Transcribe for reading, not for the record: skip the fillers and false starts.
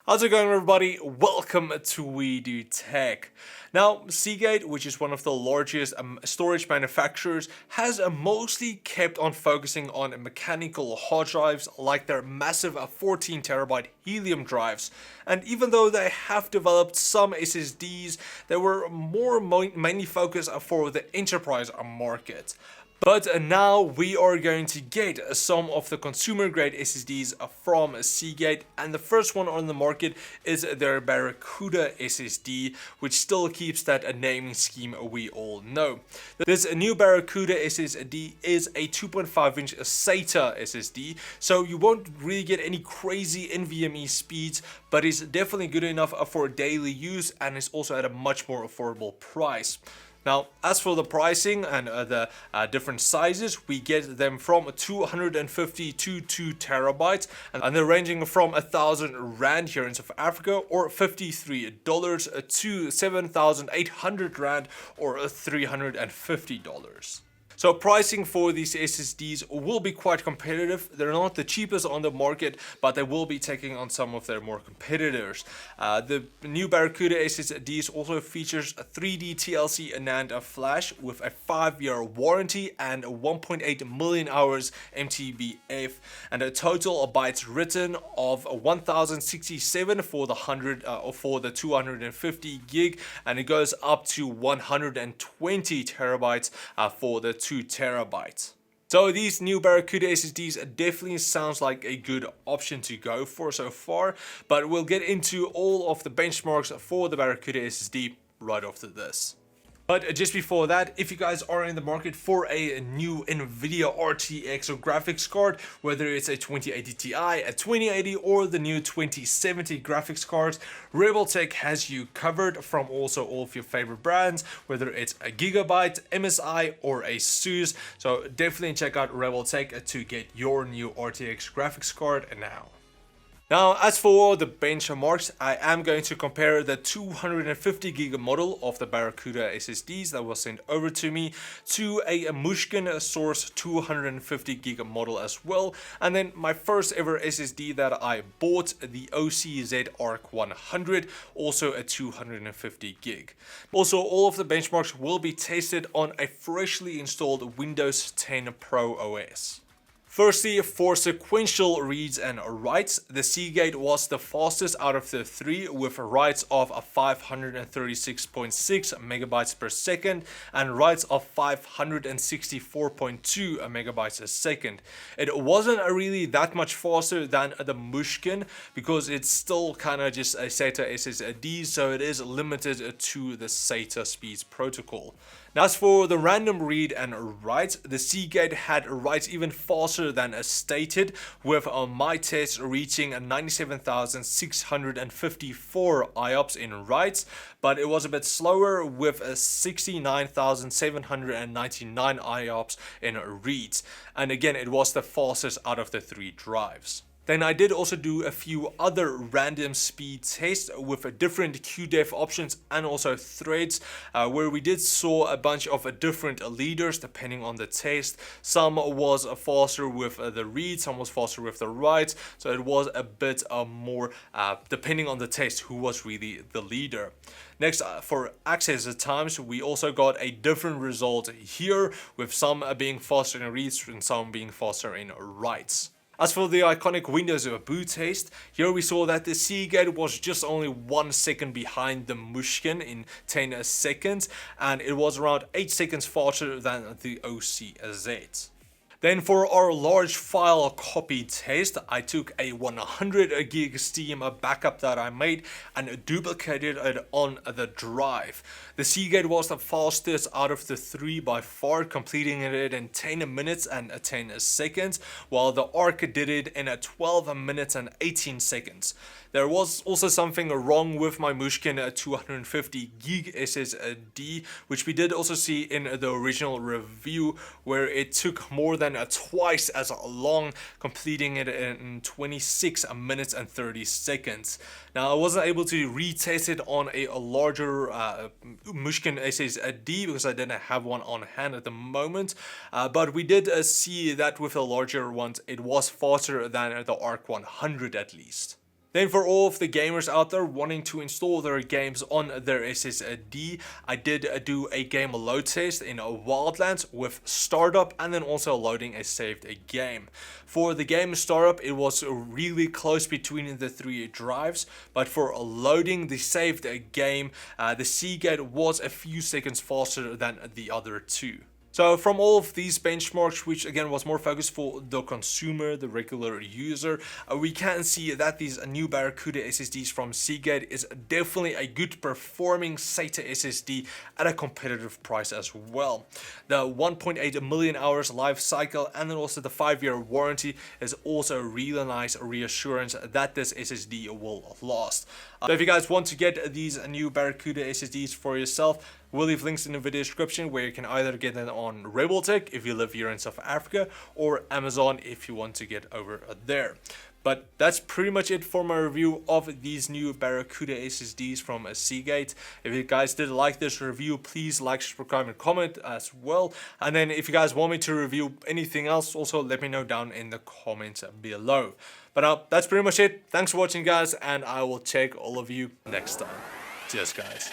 How's it going, everybody? Welcome to We Do Tech. Now, Seagate, which is one of the largest storage manufacturers, has mostly kept on focusing on mechanical hard drives like their massive 14 terabyte helium drives. And even though they have developed some SSDs, they were mainly focused for the enterprise market. But now we are going to get some of the consumer grade SSDs from Seagate, and the first one on the market is their BarraCuda SSD, which still keeps that naming scheme we all know. This new BarraCuda SSD is a 2.5-inch SATA SSD, so you won't really get any crazy NVMe speeds, but it's definitely good enough for daily use and is also at a much more affordable price. Now, as for the pricing and the different sizes, we get them from 250 to 2 terabytes, and they're ranging from 1,000 Rand here in South Africa, or $53 to 7,800 Rand, or $350. So pricing for these SSDs will be quite competitive. They're not the cheapest on the market, but they will be taking on some of their more competitors. The new BarraCuda SSDs also features a 3D TLC NAND flash with a 5-year warranty and 1.8 million hours MTBF, and a total of bytes written of 1067 for the 100 or for the 250 gig, and it goes up to 120 terabytes for the 2 terabytes. So these new BarraCuda SSDs definitely sounds like a good option to go for so far, but we'll get into all of the benchmarks for the BarraCuda SSD right after this. But just before that, if you guys are in the market for a new NVIDIA RTX or graphics card, whether it's a 2080 Ti, a 2080, or the new 2070 graphics cards, Rebel Tech has you covered from also all of your favorite brands, whether it's a Gigabyte, MSI, or a ASUS. So definitely check out Rebel Tech to get your new RTX graphics card now. Now, as for the benchmarks, I am going to compare the 250 gig model of the BarraCuda SSDs that was sent over to me to a Mushkin Source 250 gig model as well, and then my first ever SSD that I bought, the OCZ Arc 100, also a 250 gig. Also, all of the benchmarks will be tested on a freshly installed Windows 10 Pro OS. Firstly, for sequential reads and writes, the Seagate was the fastest out of the three, with writes of 536.6 megabytes per second and writes of 564.2 megabytes a second. It wasn't really that much faster than the Mushkin because it's still kind of just a SATA SSD, so it is limited to the SATA speeds protocol. Now, as for the random read and write, the Seagate had writes even faster than stated, with my test reaching 97,654 IOPS in writes, but it was a bit slower with 69,799 IOPS in reads, and again it was the fastest out of the three drives. Then I did also do a few other random speed tests with different QDEF options and also threads, where we did saw a bunch of different leaders depending on the test. Some was faster with the read, some was faster with the writes, so it was a bit more depending on the test who was really the leader. Next, for access times, we also got a different result here, with some being faster in reads and some being faster in writes. As for the iconic Windows boot test, here we saw that the Seagate was just only 1 second behind the Mushkin in 10 seconds, and it was around 8 seconds faster than the OCZ. Then for our large file copy test, I took a 100 gig Steam backup that I made and duplicated it on the drive. The Seagate was the fastest out of the three by far, completing it in 10 minutes and 10 seconds, while the Arc did it in 12 minutes and 18 seconds. There was also something wrong with my Mushkin 250 gig SSD, which we did also see in the original review, where it took more than twice as long, completing it in 26 minutes and 30 seconds. Now, I wasn't able to retest it on a larger Mushkin SSD because I didn't have one on hand at the moment, but we did see that with the larger ones, it was faster than the Arc 100 at least. Then for all of the gamers out there wanting to install their games on their SSD, I did do a game load test in Wildlands with startup and then also loading a saved game. For the game startup, it was really close between the 3 drives, but for loading the saved game, the Seagate was a few seconds faster than the other 2. So from all of these benchmarks, which again was more focused for the consumer, the regular user, we can see that these new BarraCuda SSDs from Seagate is definitely a good performing SATA SSD at a competitive price as well. The 1.8 million hours life cycle and then also the 5-year warranty is also a really nice reassurance that this SSD will last. So if you guys want to get these new BarraCuda SSDs for yourself, we'll leave links in the video description where you can either get them on Rebeltech if you live here in South Africa, or Amazon if you want to get over there. But that's pretty much it for my review of these new BarraCuda SSDs from Seagate. If you guys did like this review, please like, subscribe, and comment as well. And then if you guys want me to review anything else, also let me know down in the comments below. But that's pretty much it. Thanks for watching, guys, and I will check all of you next time. Cheers, guys.